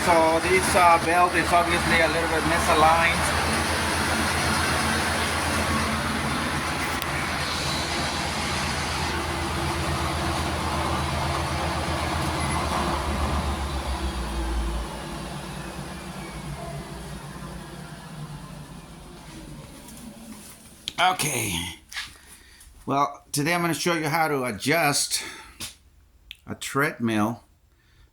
so this belt is obviously a little bit misaligned. Okay, well, today I'm going to show you how to adjust a treadmill,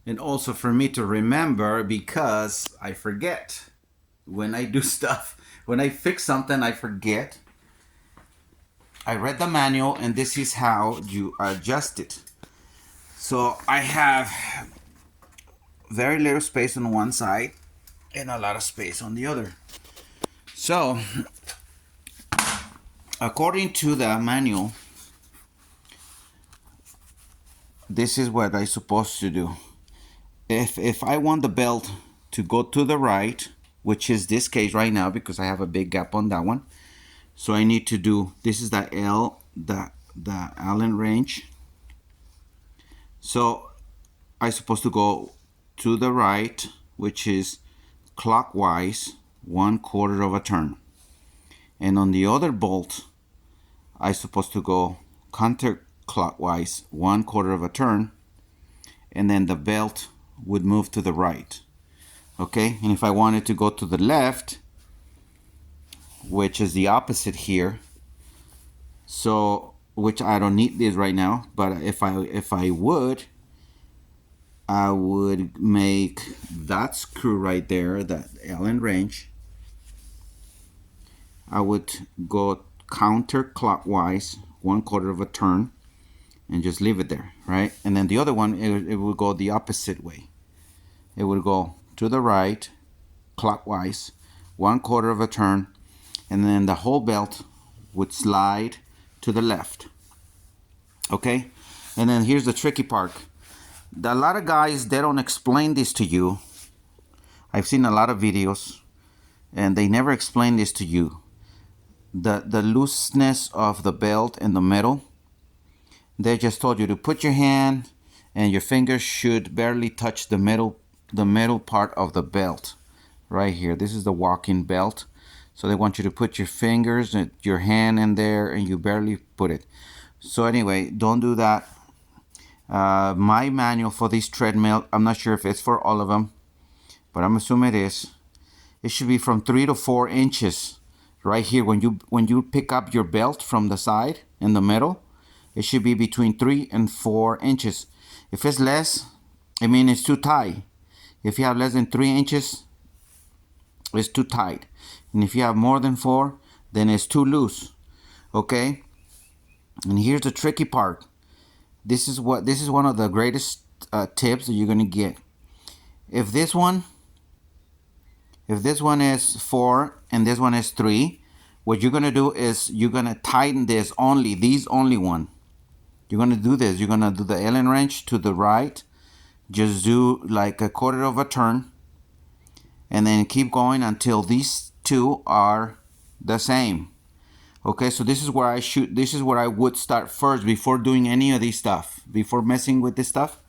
and also for me to remember, because I forget when I do stuff. When I fix something, I forget. I read the manual, and this is how you adjust it. So I have very little space on one side and a lot of space on the other. So according to the manual, this is what I'm supposed to do. If I want the belt to go to the right, which is this case right now because I have a big gap on that one, so I need to do, this is the Allen wrench. So I'm supposed to go to the right, which is clockwise 1/4 of a turn. And on the other bolt, I'm supposed to go counterclockwise 1/4 of a turn, and then the belt would move to the right. Okay, and if I wanted to go to the left, which is the opposite here, so which I don't need this right now, but if I would, I would make that screw right there, that Allen wrench. I would go counterclockwise 1/4 of a turn and just leave it there, right? And then the other one, it would go the opposite way. It would go to the right, clockwise, 1/4 of a turn, and then the whole belt would slide to the left. Okay? And then here's the tricky part. A lot of guys, they don't explain this to you. I've seen a lot of videos, and they never explain this to you. The looseness of the belt in the middle, they just told you to put your hand and your fingers should barely touch the middle part of the belt right here. This is the walking belt, so they want you to put your fingers and your hand in there, and you barely put it. So anyway, don't do that. My manual for this treadmill, I'm not sure if it's for all of them, but I'm assuming it is. It should be from 3 to 4 inches right here. When you pick up your belt from the side in the middle, it should be between 3 and 4 inches. If it's less, I mean, it's too tight. If you have less than 3 inches, it's too tight. And if you have more than 4, then it's too loose. Okay? And here's the tricky part. This is one of the greatest tips that you're gonna get. If this one is 4 and this one is 3, what you're gonna do is you're gonna tighten these only one. You're gonna do this. You're gonna do the Allen wrench to the right. Just do like 1/4 of a turn, and then keep going until these two are the same. Okay, so this is where I would start first before doing any of this stuff, before messing with this stuff,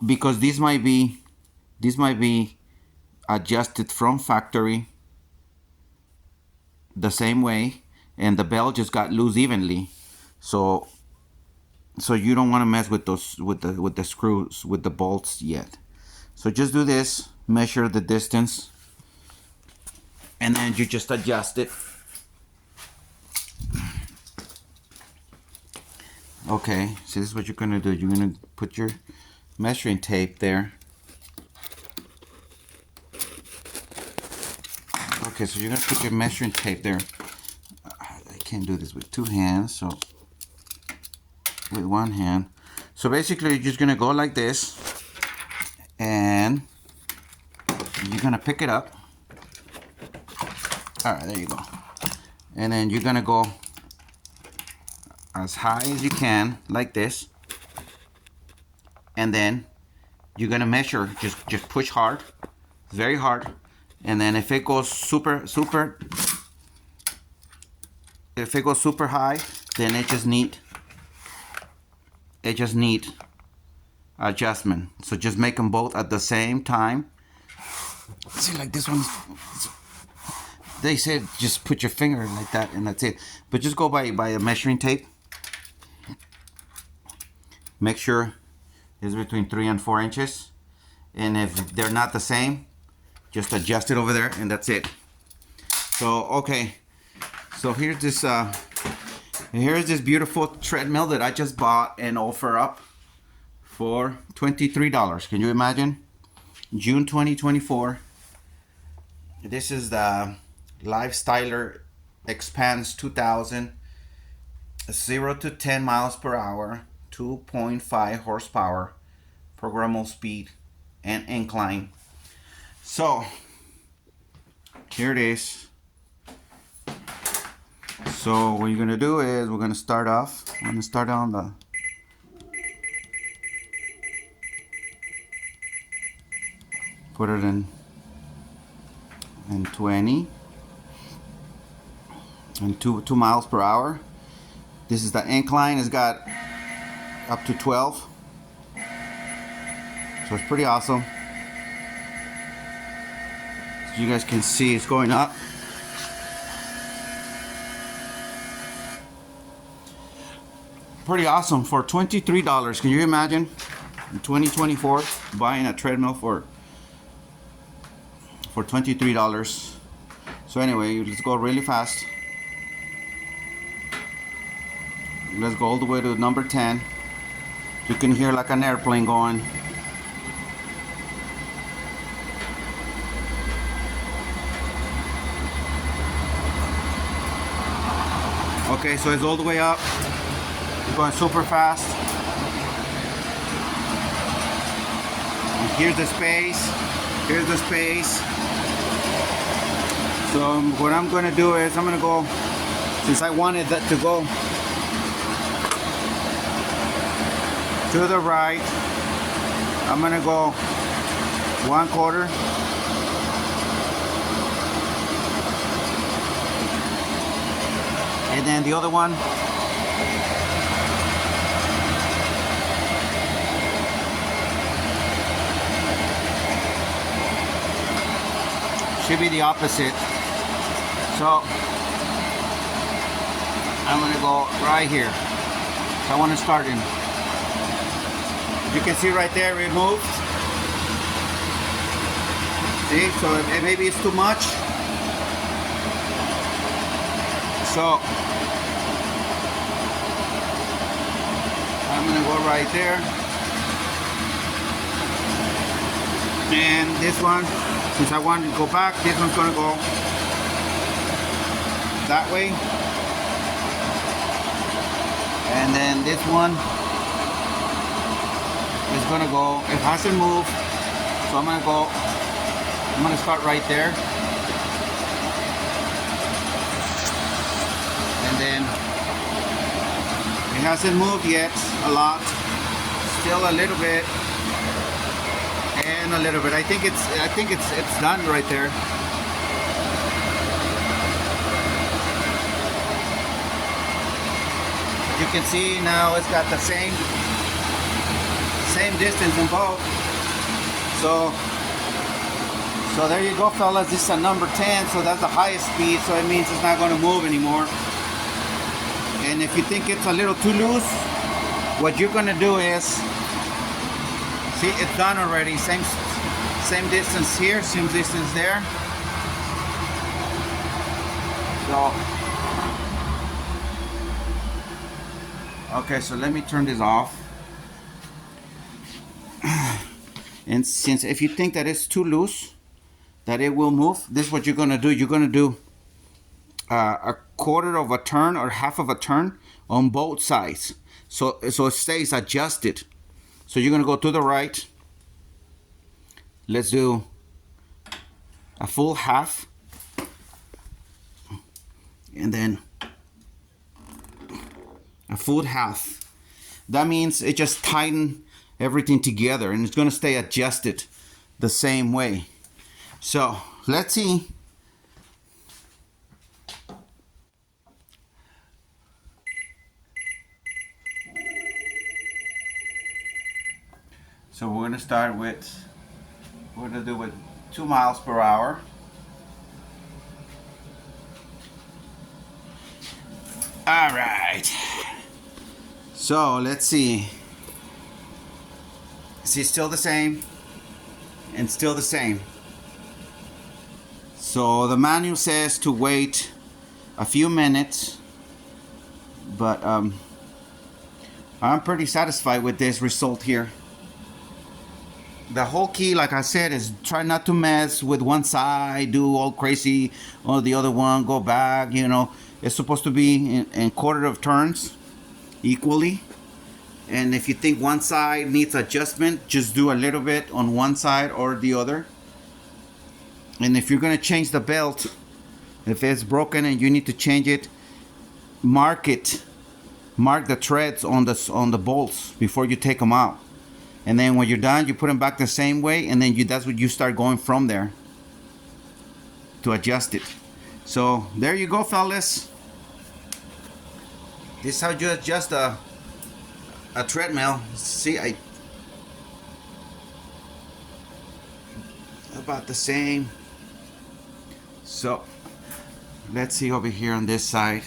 because this might be adjusted from factory the same way, and the belt just got loose evenly. So you don't want to mess with those with the screws, with the bolts yet. So just do this, measure the distance, and then you just adjust it. Okay, so this is what you're gonna do. You're gonna put your measuring tape there. Okay, so you're gonna put your measuring tape there. I can't do this with 2 hands, so with 1 hand. So basically, you're just gonna go like this, and you're gonna pick it up. All right, there you go. And then you're gonna go as high as you can, like this, and then you're gonna measure. Just push hard, very hard, and then if it goes super high, then it just need adjustment. So just make them both at the same time. See, like this one, they said just put your finger like that and that's it. But just go by a measuring tape. Make sure it's between 3 and 4 inches. And if they're not the same, just adjust it over there and that's it. So, okay. So here's this beautiful treadmill that I just bought and offer up for $23. Can you imagine? June 2024. This is the Lifestyler Expanse 2000. 0 to 10 miles per hour, 2.5 horsepower, programmable speed, and incline. So here it is. So what you're gonna do is we're gonna start off. I'm gonna start on the put it in 20 and 2 miles per hour. This is the incline. It's got up to 12. So it's pretty awesome. As you guys can see, it's going up. Pretty awesome for $23. Can you imagine in 2024 buying a treadmill for $23? So anyway, let's go really fast. Let's go all the way to number 10. You can hear like an airplane going. Okay, so it's all the way up. It's going super fast. And here's the space. Here's the space. So what I'm going to do is I'm going to go, since I wanted that to go to the right, I'm going to go 1/4. And then the other one, should be the opposite. So I'm going to go right here. So I want to start in. You can see right there, it moved. See, so maybe it's too much. So I'm gonna go right there. And this one, since I wanted to go back, this one's gonna go that way. And then this one is gonna go, it hasn't moved, so I'm gonna start right there. And then it hasn't moved yet a lot, still a little bit and a little bit. I think it's done right there. You can see now it's got the same distance in both. So there you go, fellas. This is a number 10, so that's the highest speed, so it means it's not going to move anymore. And if you think it's a little too loose, what you're going to do is, see, it's done already. Same distance here, same distance there. So, okay, so let me turn this off. And since if you think that it's too loose, that it will move, this is what you're going to do. You're going to do a 1/4 of a turn or 1/2 of a turn on both sides, so it stays adjusted. So you're going to go to the right. Let's do a full 1/2, and then a full 1/2. That means it just tighten everything together, and it's going to stay adjusted the same way. So let's see. So we're gonna start with, we're gonna do with 2 miles per hour. All right. So let's see. See, still the same and still the same. So the manual says to wait a few minutes, but I'm pretty satisfied with this result here. The whole key, like I said, is try not to mess with one side, do all crazy, or the other one, go back, you know. It's supposed to be in quarter of turns equally. And if you think one side needs adjustment, just do a little bit on one side or the other. And if you're gonna change the belt, if it's broken and you need to change it, mark it. Mark the threads on the bolts before you take them out. And then when you're done, you put them back the same way, and then that's what you start going from there to adjust it. So there you go, fellas. This is how you adjust a treadmill. See, about the same. So let's see over here on this side.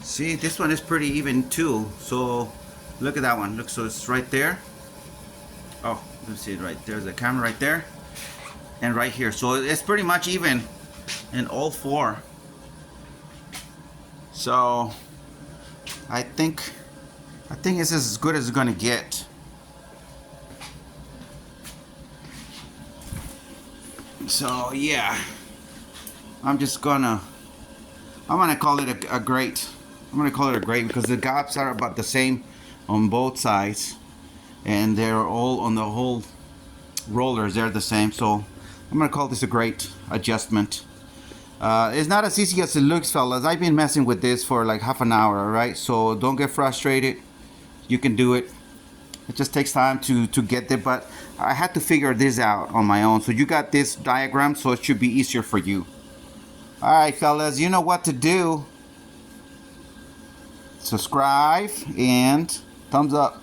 See, this one is pretty even too. So look at that one. Look, so it's right there. Oh, let's see it right there. There's the camera right there, and right here. So it's pretty much even in all four. So I think it's as good as it's gonna get. So yeah, I'm gonna call it a great. I'm gonna call it a great because the gaps are about the same on both sides, and they're all on the whole rollers. They're the same. So I'm gonna call this a great adjustment. It's not as easy as it looks, fellas. I've been messing with this for like half an hour, alright? So don't get frustrated. You can do it. It just takes time to get there, but I had to figure this out on my own. So you got this diagram, so it should be easier for you. Alright, fellas, you know what to do. Subscribe and thumbs up.